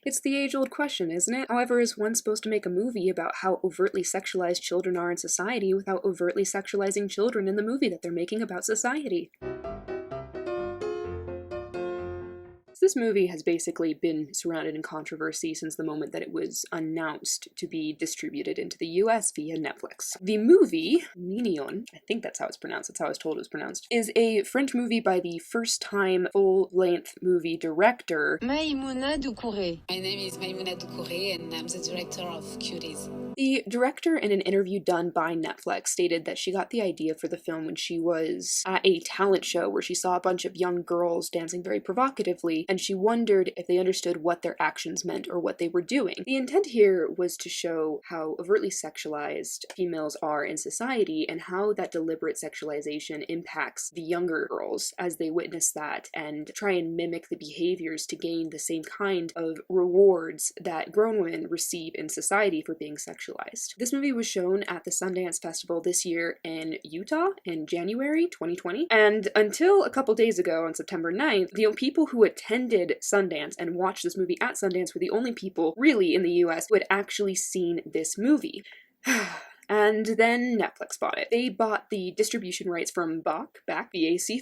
It's the age-old question, isn't it? However, is one supposed to make a movie about how overtly sexualized children are in society without overtly sexualizing children in the movie that they're making about society? This movie has basically been surrounded in controversy since the moment that it was announced to be distributed into the US via Netflix. The movie, Mignon, I think that's how it's pronounced, that's how I was told it was pronounced, is a French movie by the first-time full-length movie director Maïmouna Doucouré. My name is Maïmouna Doucouré and I'm the director of Cuties. The director, in an interview done by Netflix, stated that she got the idea for the film when she was at a talent show where she saw a bunch of young girls dancing very provocatively, and she wondered if they understood what their actions meant or what they were doing. The intent here was to show how overtly sexualized females are in society and how that deliberate sexualization impacts the younger girls as they witness that and try and mimic the behaviors to gain the same kind of rewards that grown women receive in society for being sexualized. This movie was shown at the Sundance Festival this year in Utah in January 2020, and until a couple days ago on September 9th, the people who attended Sundance and watched this movie at Sundance were the only people really in the US who had actually seen this movie. And then Netflix bought it. They bought the distribution rights from BAC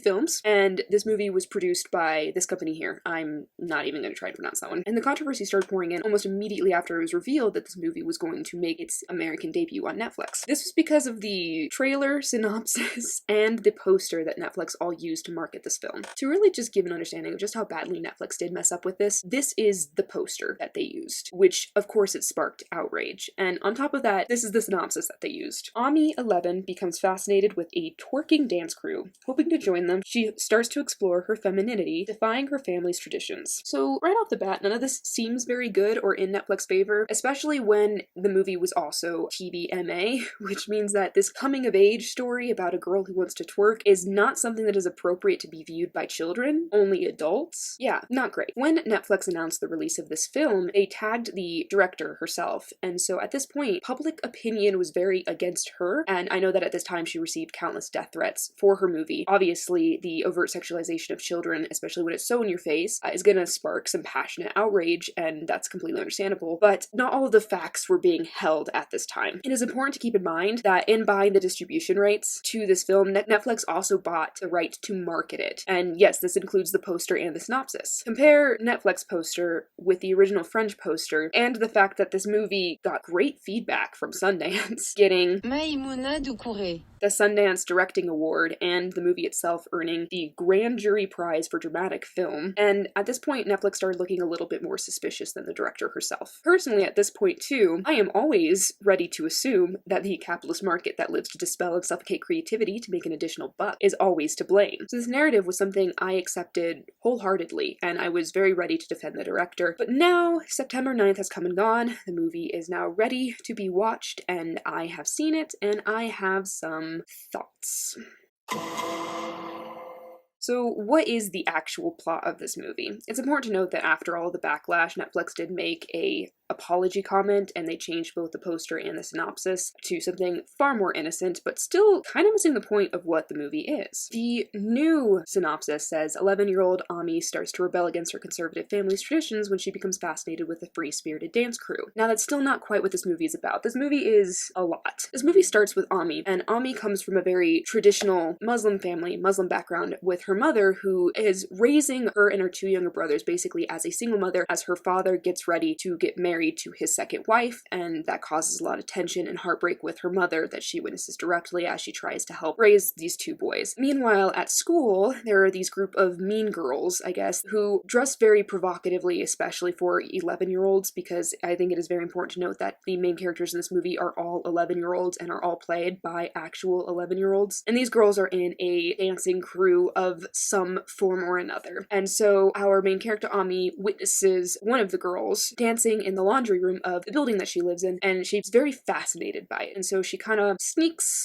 Films, and this movie was produced by this company here. I'm not even going to try to pronounce that one. And the controversy started pouring in almost immediately after it was revealed that this movie was going to make its American debut on Netflix. This was because of the trailer, synopsis, and the poster that Netflix all used to market this film. To really just give an understanding of just how badly Netflix did mess up with this is the poster that they used, which of course it sparked outrage. And on top of that, this is the synopsis that they used. Ami, 11, becomes fascinated with a twerking dance crew. Hoping to join them, she starts to explore her femininity, defying her family's traditions. So right off the bat, none of this seems very good or in Netflix's favor, especially when the movie was also TVMA, which means that this coming-of-age story about a girl who wants to twerk is not something that is appropriate to be viewed by children, only adults. Yeah, not great. When Netflix announced the release of this film, they tagged the director herself, and so at this point, public opinion was very against her, and I know that at this time she received countless death threats for her movie. Obviously, the overt sexualization of children, especially when it's so in your face, is gonna spark some passionate outrage, and that's completely understandable, but not all of the facts were being held at this time. It is important to keep in mind that in buying the distribution rights to this film, Netflix also bought the right to market it, and yes, this includes the poster and the synopsis. Compare Netflix poster with the original French poster, and the fact that this movie got great feedback from Sundance, getting Maïmouna Doucouré. the Sundance Directing Award and the movie itself earning the Grand Jury Prize for Dramatic Film. And at this point, Netflix started looking a little bit more suspicious than the director herself. Personally, at this point too, I am always ready to assume that the capitalist market that lives to dispel and suffocate creativity to make an additional buck is always to blame. So this narrative was something I accepted wholeheartedly, and I was very ready to defend the director. But now, September 9th has come and gone, the movie is now ready to be watched, and I have seen it, and I have some thoughts. So what is the actual plot of this movie? It's important to note that after all the backlash, Netflix did make a apology comment, and they changed both the poster and the synopsis to something far more innocent, but still kind of missing the point of what the movie is. The new synopsis says 11-year-old Ami starts to rebel against her conservative family's traditions when she becomes fascinated with a free-spirited dance crew. Now that's still not quite what this movie is about. This movie is a lot. This movie starts with Ami, and Ami comes from a very traditional Muslim family, Muslim background, with her mother who is raising her and her two younger brothers basically as a single mother as her father gets ready to get married to his second wife, and that causes a lot of tension and heartbreak with her mother that she witnesses directly as she tries to help raise these two boys. Meanwhile, at school, there are these group of mean girls, I guess, who dress very provocatively, especially for 11-year-olds, because I think it is very important to note that the main characters in this movie are all 11-year-olds and are all played by actual 11-year-olds. And these girls are in a dancing crew of some form or another. And so our main character, Ami, witnesses one of the girls dancing in the laundry room of the building that she lives in, and she's very fascinated by it. And so she kind of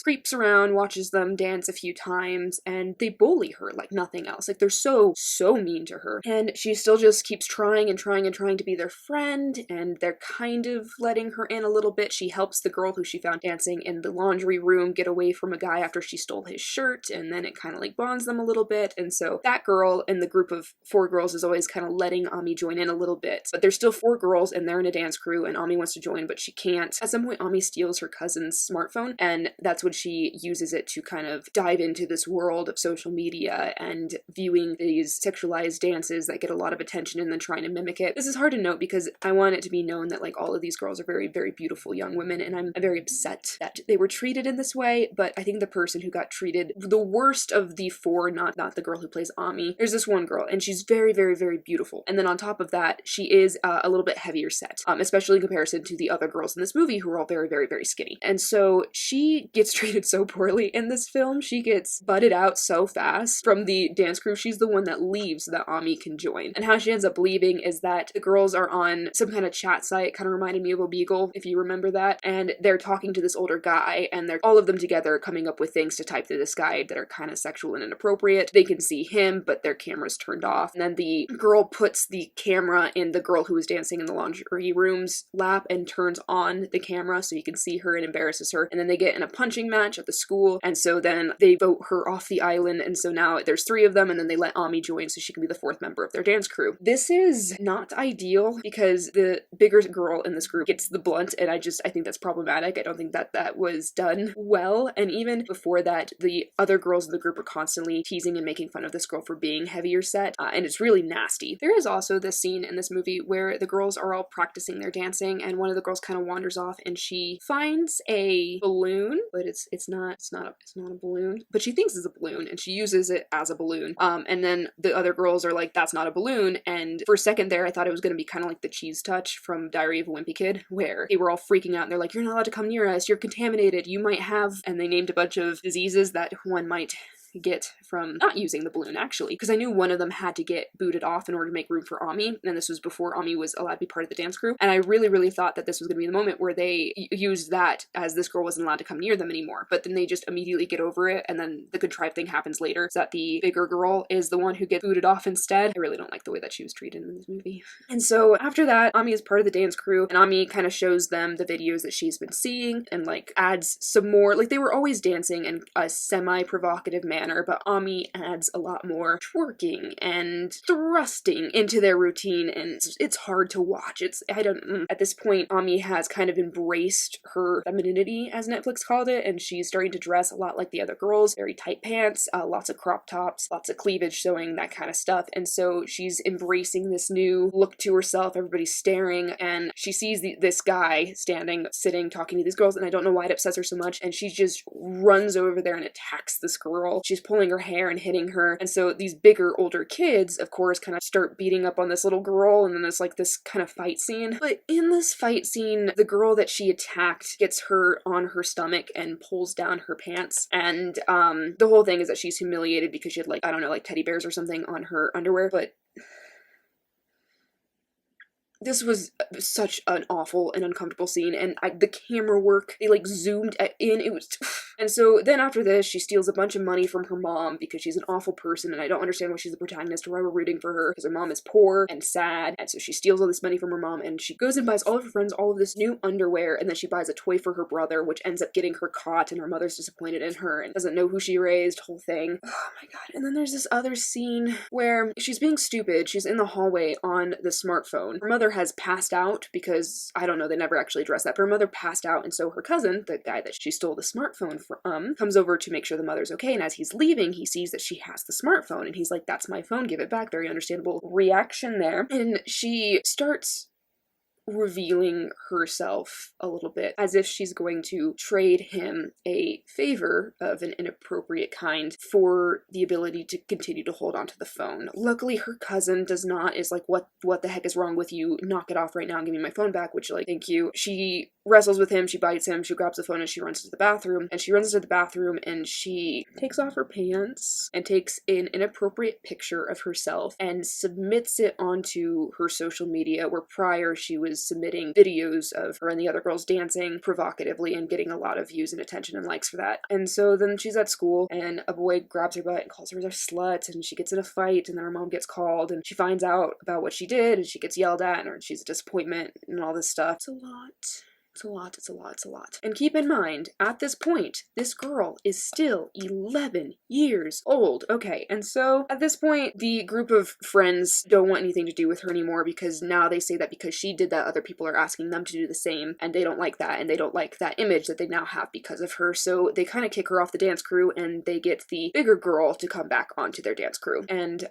creeps around, watches them dance a few times, and they bully her like nothing else. Like, they're so mean to her. And she still just keeps trying and trying and trying to be their friend, and they're kind of letting her in a little bit. She helps the girl who she found dancing in the laundry room get away from a guy after she stole his shirt, and then it kind of like bonds them a little bit. And so that girl in the group of 4 girls is always kind of letting Ami join in a little bit. But there's still 4 girls, and they're in a dance crew, and Ami wants to join, but she can't. At some point, Ami steals her cousin's smartphone, and that's when she uses it to kind of dive into this world of social media and viewing these sexualized dances that get a lot of attention and then trying to mimic it. This is hard to note because I want it to be known that like all of these girls are very, very beautiful young women, and I'm very upset that they were treated in this way. But I think the person who got treated the worst of the 4, not the girl who plays Ami, there's this one girl, and she's very, very, very beautiful. And then on top of that, she is a little bit heavier set, especially in comparison to the other girls in this movie who are all very, very, very skinny. And so she gets treated so poorly in this film. She gets butted out so fast from the dance crew. She's the one that leaves so that Ami can join. And how she ends up leaving is that the girls are on some kind of chat site, kind of reminded me of Omegle, if you remember that, and they're talking to this older guy, and they're all of them together coming up with things to type to this guy that are kind of sexual and inappropriate. They can see him, but their camera's turned off. And then the girl puts the camera in the girl who was dancing in the lingerie room's lap and turns on the camera so you can see her and embarrasses her. And then they get in a punching match at the school, and so then they vote her off the island, and so now there's 3 of them, and then they let Ami join so she can be the 4th member of their dance crew. This is not ideal because the bigger girl in this group gets the blunt, and I think that's problematic. I don't think that was done well. And even before that, the other girls in the group are constantly teasing and making fun of this girl for being heavier set, and it's really nasty. There is also this scene in this movie where the girls are all practicing their dancing, and one of the girls kind of wanders off, and she finds a balloon, but it's not a balloon, but she thinks it's a balloon, and she uses it as a balloon. And then the other girls are like, that's not a balloon. And for a second there, I thought it was going to be kind of like the cheese touch from Diary of a Wimpy Kid, where they were all freaking out, and they're like, you're not allowed to come near us, you're contaminated, you might have, and they named a bunch of diseases that one might get from not using the balloon, actually, because I knew one of them had to get booted off in order to make room for Ami, and this was before Ami was allowed to be part of the dance crew. And I really, really thought that this was going to be the moment where they used that as this girl wasn't allowed to come near them anymore, but then they just immediately get over it, and then the contrived thing happens later, so that the bigger girl is the one who gets booted off instead. I really don't like the way that she was treated in this movie. And so after that, Ami is part of the dance crew, and Ami kind of shows them the videos that she's been seeing, and like adds some more, like they were always dancing in a semi-provocative manner, but Ami adds a lot more twerking and thrusting into their routine, and it's hard to watch. At this point, Ami has kind of embraced her femininity, as Netflix called it, and she's starting to dress a lot like the other girls, very tight pants, lots of crop tops, lots of cleavage showing, that kind of stuff. And so she's embracing this new look to herself. Everybody's staring, and she sees this guy sitting, talking to these girls, and I don't know why it upsets her so much, and she just runs over there and attacks this girl. She's pulling her hair and hitting her, and so these bigger, older kids, of course, kind of start beating up on this little girl, and then there's like this kind of fight scene. But in this fight scene, the girl that she attacked gets her on her stomach and pulls down her pants, and the whole thing is that she's humiliated because she had, like, I don't know, like teddy bears or something on her underwear. But this was such an awful and uncomfortable scene, and the camera work, they like zoomed in, it was... And so then after this, she steals a bunch of money from her mom because she's an awful person, and I don't understand why she's the protagonist or why we're rooting for her, because her mom is poor and sad, and so she steals all this money from her mom, and she goes and buys all of her friends all of this new underwear, and then she buys a toy for her brother, which ends up getting her caught, and her mother's disappointed in her and doesn't know who she raised, whole thing. Oh my god. And then there's this other scene where she's being stupid. She's in the hallway on the smartphone. Her mother has passed out because, I don't know, they never actually addressed that, but her mother passed out, and so her cousin, the guy that she stole the smartphone from, comes over to make sure the mother's okay, and as he's leaving, he sees that she has the smartphone, and he's like, that's my phone, give it back. Very understandable reaction there. And she starts revealing herself a little bit, as if she's going to trade him a favor of an inappropriate kind for the ability to continue to hold onto the phone. Luckily, her cousin does not, is like, what the heck is wrong with you? Knock it off right now and give me my phone back, which, like, thank you. She wrestles with him, she bites him, she grabs the phone and she runs to the bathroom. And she runs into the bathroom and she takes off her pants and takes an inappropriate picture of herself and submits it onto her social media, where prior she was submitting videos of her and the other girls dancing provocatively and getting a lot of views and attention and likes for that. And so then she's at school and a boy grabs her butt and calls her a slut, and she gets in a fight, and then her mom gets called and she finds out about what she did and she gets yelled at and she's a disappointment and all this stuff. It's a lot. It's a lot, it's a lot, it's a lot. And keep in mind, at this point, this girl is still 11 years old. Okay, and so at this point, the group of friends don't want anything to do with her anymore, because now they say that because she did that, other people are asking them to do the same, and they don't like that, and they don't like that image that they now have because of her. So they kind of kick her off the dance crew, and they get the bigger girl to come back onto their dance crew. And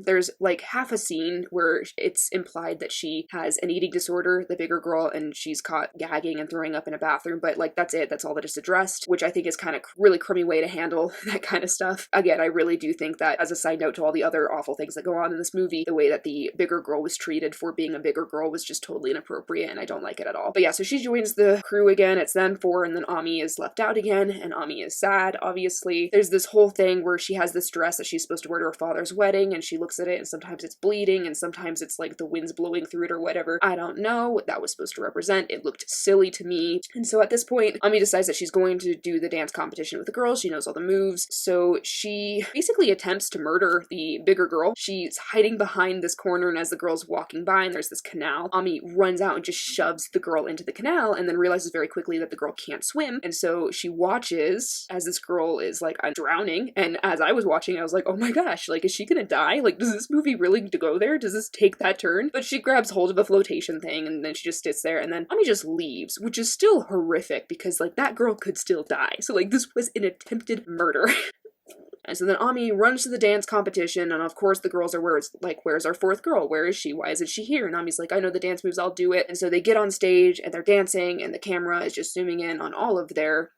there's like half a scene where it's implied that she has an eating disorder, the bigger girl, and she's caught gagging and throwing up in a bathroom, but like that's it, that's all that is addressed, which I think is kind of really crummy way to handle that kind of stuff. Again, I really do think that, as a side note to all the other awful things that go on in this movie, the way that the bigger girl was treated for being a bigger girl was just totally inappropriate, and I don't like it at all. But yeah, so she joins the crew again, it's them four, and then Ami is left out again, and Ami is sad, obviously. There's this whole thing where she has this dress that she's supposed to wear to her father's wedding, and she looks at it, and sometimes it's bleeding, and sometimes it's like the wind's blowing through it or whatever. I don't know what that was supposed to represent. It looked silly to me. And so at this point, Ami decides that she's going to do the dance competition with the girls. She knows all the moves. So she basically attempts to murder the bigger girl. She's hiding behind this corner, and as the girl's walking by and there's this canal, Ami runs out and just shoves the girl into the canal, and then realizes very quickly that the girl can't swim. And so she watches as this girl is like, I'm drowning. And as I was watching, I was like, oh my gosh, like, is she gonna die? Like, does this movie really need to go there? Does this take that turn? But she grabs hold of a flotation thing, and then she just sits there, and then Ami just leaves, which is still horrific because like that girl could still die. So like this was an attempted murder. And so then Ami runs to the dance competition, and of course the girls are where's our fourth girl? Where is she? Why isn't she here? And Ami's like, I know the dance moves, I'll do it. And so they get on stage and they're dancing, and the camera is just zooming in on all of their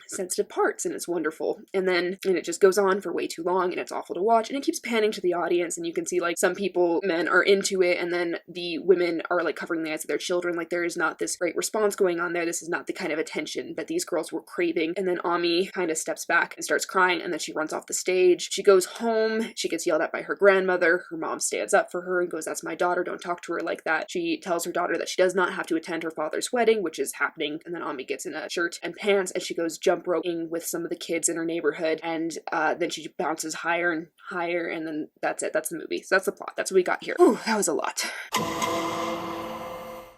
sensitive parts, and it's wonderful. And it just goes on for way too long, and it's awful to watch, and it keeps panning to the audience, and you can see like some people, men, are into it, and then the women are like covering the eyes of their children. Like there is not this great response going on there. This is not the kind of attention that these girls were craving. And then Ami kind of steps back and starts crying, and then she runs off the stage. She goes home, she gets yelled at by her grandmother. Her mom stands up for her and goes, that's my daughter, don't talk to her like that. She tells her daughter that she does not have to attend her father's wedding, which is happening. And then Ami gets in a shirt and pants, and she goes jump roping with some of the kids in her neighborhood, and then she bounces higher and higher, and then that's it. That's the movie. So that's the plot. That's what we got here. Ooh, that was a lot.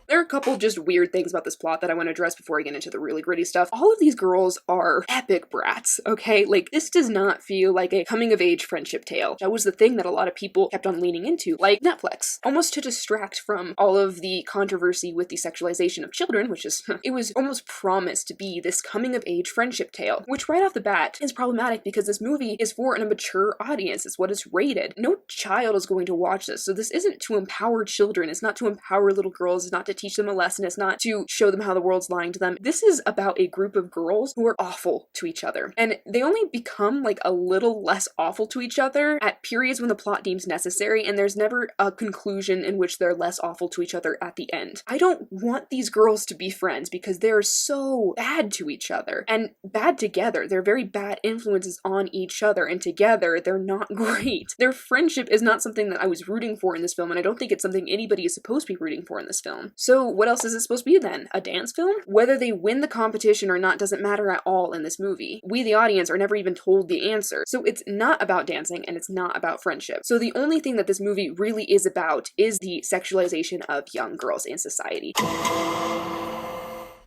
There are a couple just weird things about this plot that I want to address before I get into the really gritty stuff. All of these girls are epic brats, okay? Like, this does not feel like a coming-of-age friendship tale. That was the thing that a lot of people kept on leaning into, like Netflix, almost to distract from all of the controversy with the sexualization of children, which is, it was almost promised to be this coming-of-age friendship tale, which right off the bat is problematic because this movie is for a mature audience. It's what it's rated. No child is going to watch this, so this isn't to empower children. It's not to empower little girls. It's not to teach them a lesson. It's not to show them how the world's lying to them. This is about a group of girls who are awful to each other. And they only become like a little less awful to each other at periods when the plot deems necessary, and there's never a conclusion in which they're less awful to each other at the end. I don't want these girls to be friends because they're so bad to each other and bad together. They're very bad influences on each other, and together they're not great. Their friendship is not something that I was rooting for in this film, and I don't think it's something anybody is supposed to be rooting for in this film. So what else is it supposed to be then? A dance film? Whether they win the competition or not doesn't matter at all in this movie. We, the audience, are never even told the answer. So it's not about dancing, and it's not about friendship. So the only thing that this movie really is about is the sexualization of young girls in society.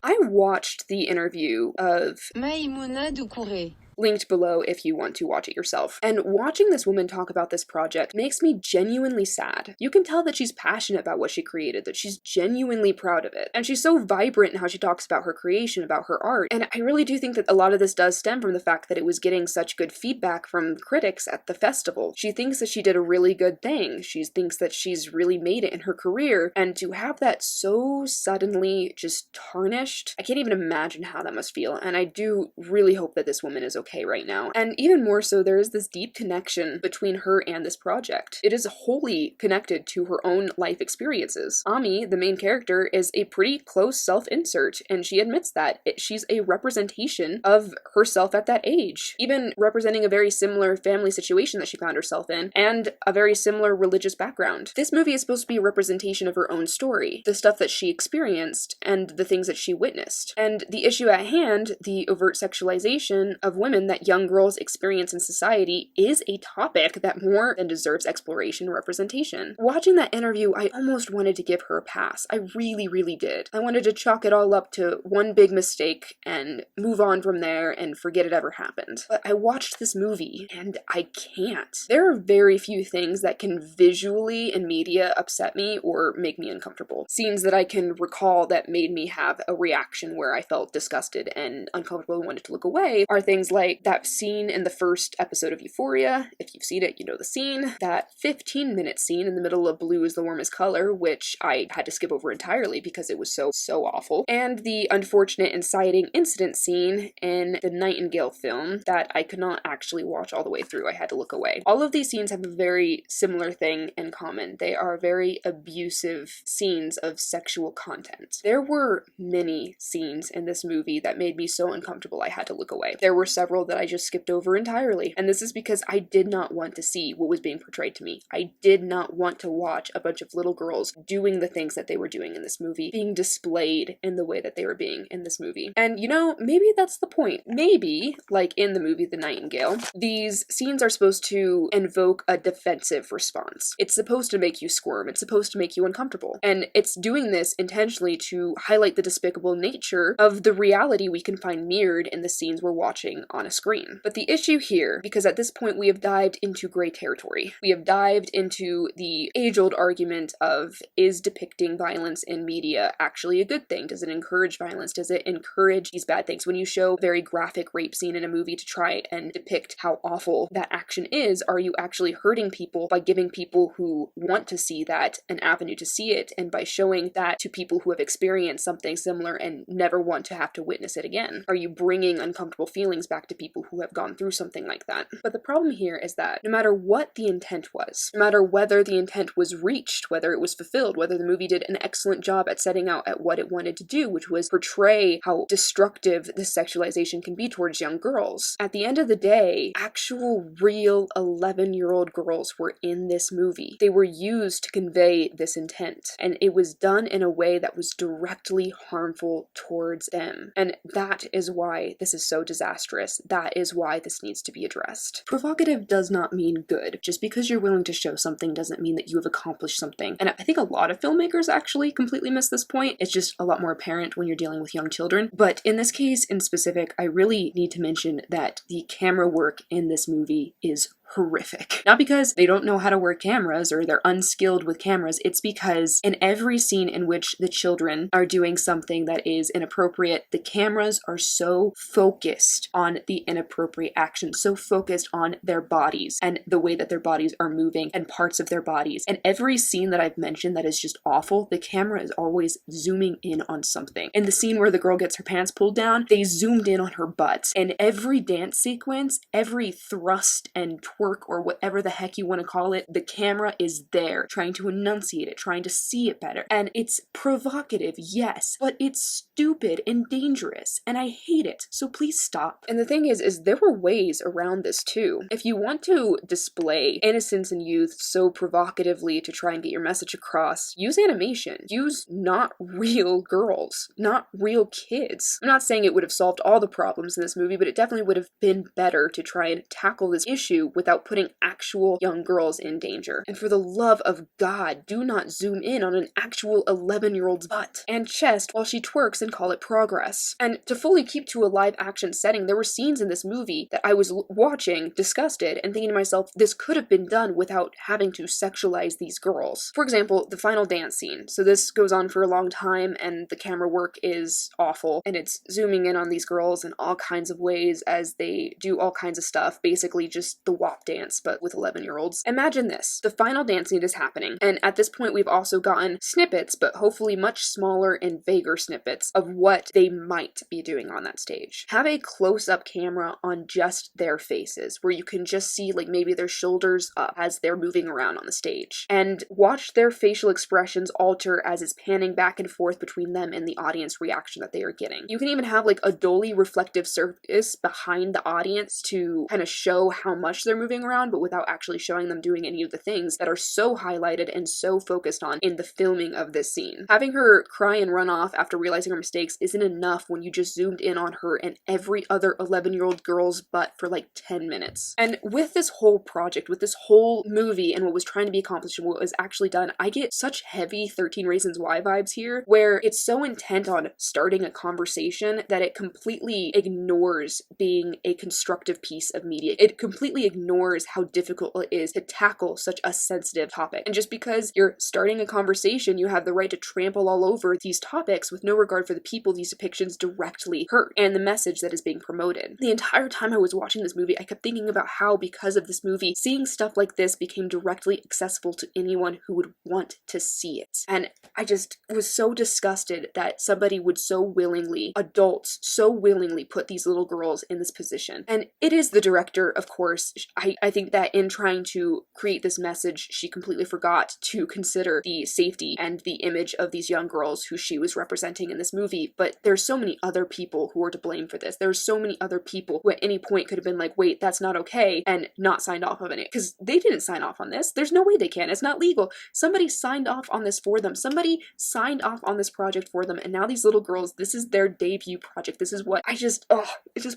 I watched the interview of Maïmouna Doucouré, linked below if you want to watch it yourself. And watching this woman talk about this project makes me genuinely sad. You can tell that she's passionate about what she created, that she's genuinely proud of it. And she's so vibrant in how she talks about her creation, about her art. And I really do think that a lot of this does stem from the fact that it was getting such good feedback from critics at the festival. She thinks that she did a really good thing. She thinks that she's really made it in her career. And to have that so suddenly just tarnished, I can't even imagine how that must feel. And I do really hope that this woman is okay. okay right now. And even more so, there is this deep connection between her and this project. It is wholly connected to her own life experiences. Ami, the main character, is a pretty close self-insert, and she admits that. She's a representation of herself at that age, even representing a very similar family situation that she found herself in, and a very similar religious background. This movie is supposed to be a representation of her own story, the stuff that she experienced, and the things that she witnessed. And the issue at hand, the overt sexualization of women that young girls experience in society, is a topic that more than deserves exploration and representation. Watching that interview, I almost wanted to give her a pass. I really, really did. I wanted to chalk it all up to one big mistake and move on from there and forget it ever happened. But I watched this movie and I can't. There are very few things that can visually in media upset me or make me uncomfortable. Scenes that I can recall that made me have a reaction where I felt disgusted and uncomfortable and wanted to look away are things like that scene in the first episode of Euphoria. If you've seen it, you know the scene. That 15-minute scene in the middle of Blue is the Warmest Color, which I had to skip over entirely because it was so awful. And the unfortunate inciting incident scene in the Nightingale film that I could not actually watch all the way through. I had to look away. All of these scenes have a very similar thing in common. They are very abusive scenes of sexual content. There were many scenes in this movie that made me so uncomfortable I had to look away. There were several that I just skipped over entirely. And this is because I did not want to see what was being portrayed to me. I did not want to watch a bunch of little girls doing the things that they were doing in this movie, being displayed in the way that they were being in this movie. And you know, maybe that's the point. Maybe, like in the movie The Nightingale, these scenes are supposed to invoke a defensive response. It's supposed to make you squirm. It's supposed to make you uncomfortable. And it's doing this intentionally to highlight the despicable nature of the reality we can find mirrored in the scenes we're watching on a screen. But the issue here, because at this point we have dived into gray territory, we have dived into the age-old argument of, is depicting violence in media actually a good thing? Does it encourage violence? Does it encourage these bad things? When you show a very graphic rape scene in a movie to try and depict how awful that action is, are you actually hurting people by giving people who want to see that an avenue to see it, and by showing that to people who have experienced something similar and never want to have to witness it again? Are you bringing uncomfortable feelings back to people who have gone through something like that? But the problem here is that no matter what the intent was, no matter whether the intent was reached, whether it was fulfilled, whether the movie did an excellent job at setting out at what it wanted to do, which was portray how destructive this sexualization can be towards young girls, at the end of the day, actual real 11-year-old girls were in this movie. They were used to convey this intent, and it was done in a way that was directly harmful towards them. And that is why this is so disastrous. That is why this needs to be addressed. Provocative does not mean good. Just because you're willing to show something doesn't mean that you have accomplished something. And I think a lot of filmmakers actually completely miss this point. It's just a lot more apparent when you're dealing with young children. But in this case in specific, I really need to mention that the camera work in this movie is horrific. Not because they don't know how to work cameras or they're unskilled with cameras, it's because in every scene in which the children are doing something that is inappropriate, the cameras are so focused on the inappropriate action, so focused on their bodies and the way that their bodies are moving and parts of their bodies. And every scene that I've mentioned that is just awful, the camera is always zooming in on something. In the scene where the girl gets her pants pulled down, they zoomed in on her butt. And every dance sequence, every thrust and twerk or whatever the heck you want to call it, the camera is there trying to enunciate it, trying to see it better. And it's provocative, yes, but it's stupid and dangerous, and I hate it, so please stop. And the thing is there were ways around this too. If you want to display innocence and youth so provocatively to try and get your message across, use animation. Use not real girls, not real kids. I'm not saying it would have solved all the problems in this movie, but it definitely would have been better to try and tackle this issue without putting actual young girls in danger. And for the love of God, do not zoom in on an actual 11-year-old's butt and chest while she twerks and call it progress. And to fully keep to a live action setting, there were scenes in this movie that I was watching disgusted and thinking to myself, this could have been done without having to sexualize these girls. For example, the final dance scene. So this goes on for a long time and the camera work is awful, and it's zooming in on these girls in all kinds of ways as they do all kinds of stuff, basically just the WAP dance, but with 11-year-olds. Imagine this. The final dance scene is happening, and at this point we've also gotten snippets, but hopefully much smaller and vaguer snippets, of what they might be doing on that stage. Have a close-up camera on just their faces, where you can just see like maybe their shoulders up as they're moving around on the stage, and watch their facial expressions alter as it's panning back and forth between them and the audience reaction that they are getting. You can even have like a dully reflective surface behind the audience to kind of show how much they're moving around, but without actually showing them doing any of the things that are so highlighted and so focused on in the filming of this scene. Having her cry and run off after realizing her mistakes isn't enough when you just zoomed in on her and every other 11-year-old girl's butt for like 10 minutes. And with this whole project, with this whole movie and what was trying to be accomplished and what was actually done, I get such heavy 13 Reasons Why vibes here, where it's so intent on starting a conversation that it completely ignores being a constructive piece of media. It completely ignores how difficult it is to tackle such a sensitive topic. And just because you're starting a conversation, you have the right to trample all over these topics with no regard for the people these depictions directly hurt and the message that is being promoted. The entire time I was watching this movie, I kept thinking about how, because of this movie, seeing stuff like this became directly accessible to anyone who would want to see it. And I just was so disgusted that somebody would so willingly, adults so willingly put these little girls in this position. And it is the director, of course. I think that in trying to create this message, she completely forgot to consider the safety and the image of these young girls who she was representing in this movie. But there's so many other people who are to blame for this. There's so many other people who at any point could have been like, wait, that's not okay, and not signed off on it. Because they didn't sign off on this. There's no way they can. It's not legal. Somebody signed off on this for them. Somebody signed off on this project for them. And now these little girls, this is their debut project. This is what it just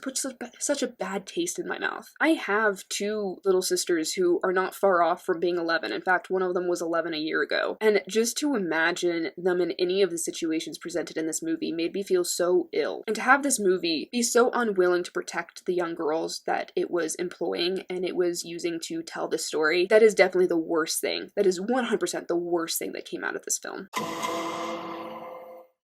puts such a bad taste in my mouth. I have two little sisters who are not far off from being 11. In fact, one of them was 11 a year ago. And just to imagine them in any of the situations presented in this movie made me feel so ill. And to have this movie be so unwilling to protect the young girls that it was employing and it was using to tell this story, that is definitely the worst thing. That is 100% the worst thing that came out of this film.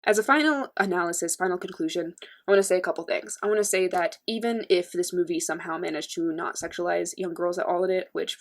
As a final analysis, final conclusion, I want to say a couple things. I want to say that even if this movie somehow managed to not sexualize young girls at all in it, which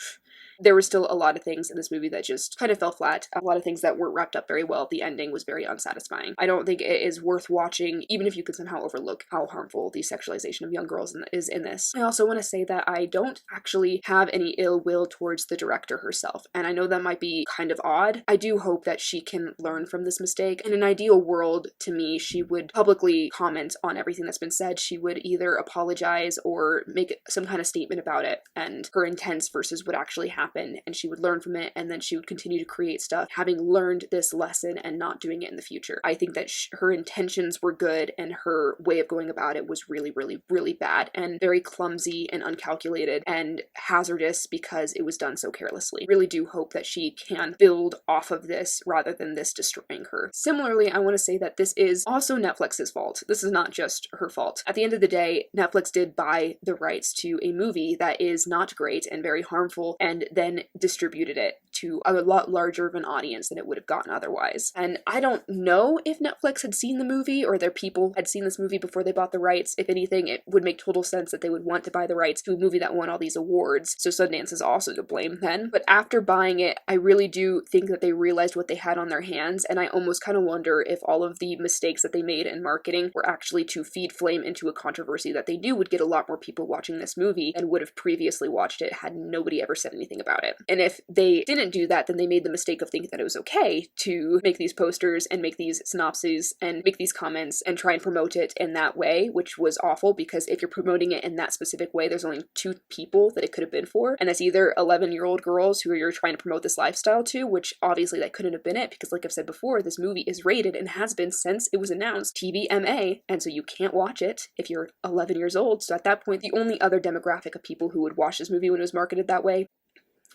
there were still a lot of things in this movie that just kind of fell flat, a lot of things that weren't wrapped up very well. The ending was very unsatisfying. I don't think it is worth watching, even if you could somehow overlook how harmful the sexualization of young girls is in this. I also want to say that I don't actually have any ill will towards the director herself, and I know that might be kind of odd. I do hope that she can learn from this mistake. In an ideal world, to me, she would publicly comment on everything that's been said. She would either apologize or make some kind of statement about it and her intents versus what actually happened, and she would learn from it, and then she would continue to create stuff having learned this lesson and not doing it in the future. I think that her intentions were good, and her way of going about it was really, really, really bad and very clumsy and uncalculated and hazardous because it was done so carelessly. Really do hope that she can build off of this rather than this destroying her. Similarly, I want to say that this is also Netflix's fault. This is not just her fault. At the end of the day, Netflix did buy the rights to a movie that is not great and very harmful, and then distributed it to a lot larger of an audience than it would have gotten otherwise. And I don't know if Netflix had seen the movie or their people had seen this movie before they bought the rights. If anything, it would make total sense that they would want to buy the rights to a movie that won all these awards, so Sundance is also to blame then. But after buying it, I really do think that they realized what they had on their hands, and I almost kind of wonder if all of the mistakes that they made in marketing were actually to feed flame into a controversy that they knew would get a lot more people watching this movie and would have previously watched it had nobody ever said anything about it. And if they didn't do that, then they made the mistake of thinking that it was okay to make these posters and make these synopses and make these comments and try and promote it in that way, which was awful, because if you're promoting it in that specific way, there's only two people that it could have been for, and that's either 11-year-old girls who you're trying to promote this lifestyle to, which obviously that couldn't have been it, because like I've said before, this movie is rated and has been since it was announced TVMA, and so you can't watch it if you're 11 years old. So at that point, the only other demographic of people who would watch this movie when it was marketed that way.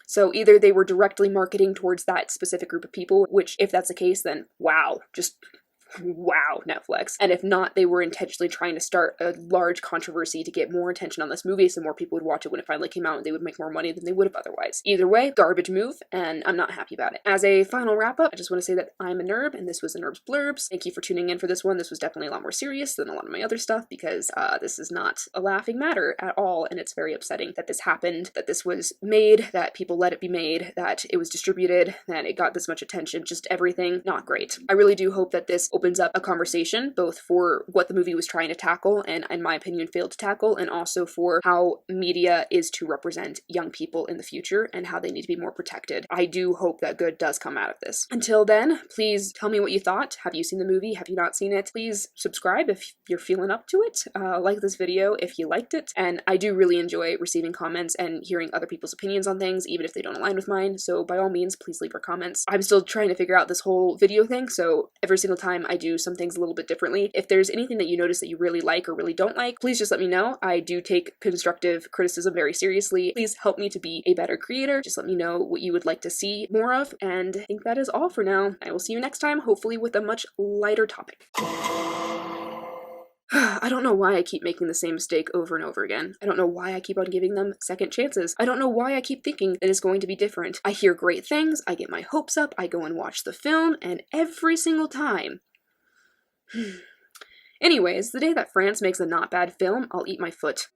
So either they were directly marketing towards that specific group of people, which if that's the case, then wow, just wow, Netflix. And if not, they were intentionally trying to start a large controversy to get more attention on this movie so more people would watch it when it finally came out and they would make more money than they would have otherwise. Either way, garbage move, and I'm not happy about it. As a final wrap up, I just want to say that I'm a Nerb, and this was Annerbs Blurbs. Thank you for tuning in for this one. This was definitely a lot more serious than a lot of my other stuff, because this is not a laughing matter at all, and it's very upsetting that this happened, that this was made, that people let it be made, that it was distributed, that it got this much attention, just everything not great. I really do hope that this opens up a conversation, both for what the movie was trying to tackle and, in my opinion, failed to tackle, and also for how media is to represent young people in the future and how they need to be more protected. I do hope that good does come out of this. Until then, please tell me what you thought. Have you seen the movie? Have you not seen it? Please subscribe if you're feeling up to it. Like this video if you liked it. And I do really enjoy receiving comments and hearing other people's opinions on things, even if they don't align with mine. So by all means, please leave your comments. I'm still trying to figure out this whole video thing, so every single time I do some things a little bit differently. If there's anything that you notice that you really like or really don't like, please just let me know. I do take constructive criticism very seriously. Please help me to be a better creator. Just let me know what you would like to see more of, and I think that is all for now. I will see you next time, hopefully with a much lighter topic. I don't know why I keep making the same mistake over and over again. I don't know why I keep on giving them second chances. I don't know why I keep thinking that it's going to be different. I hear great things, I get my hopes up, I go and watch the film, and every single time... Anyways, the day that France makes a not bad film, I'll eat my foot.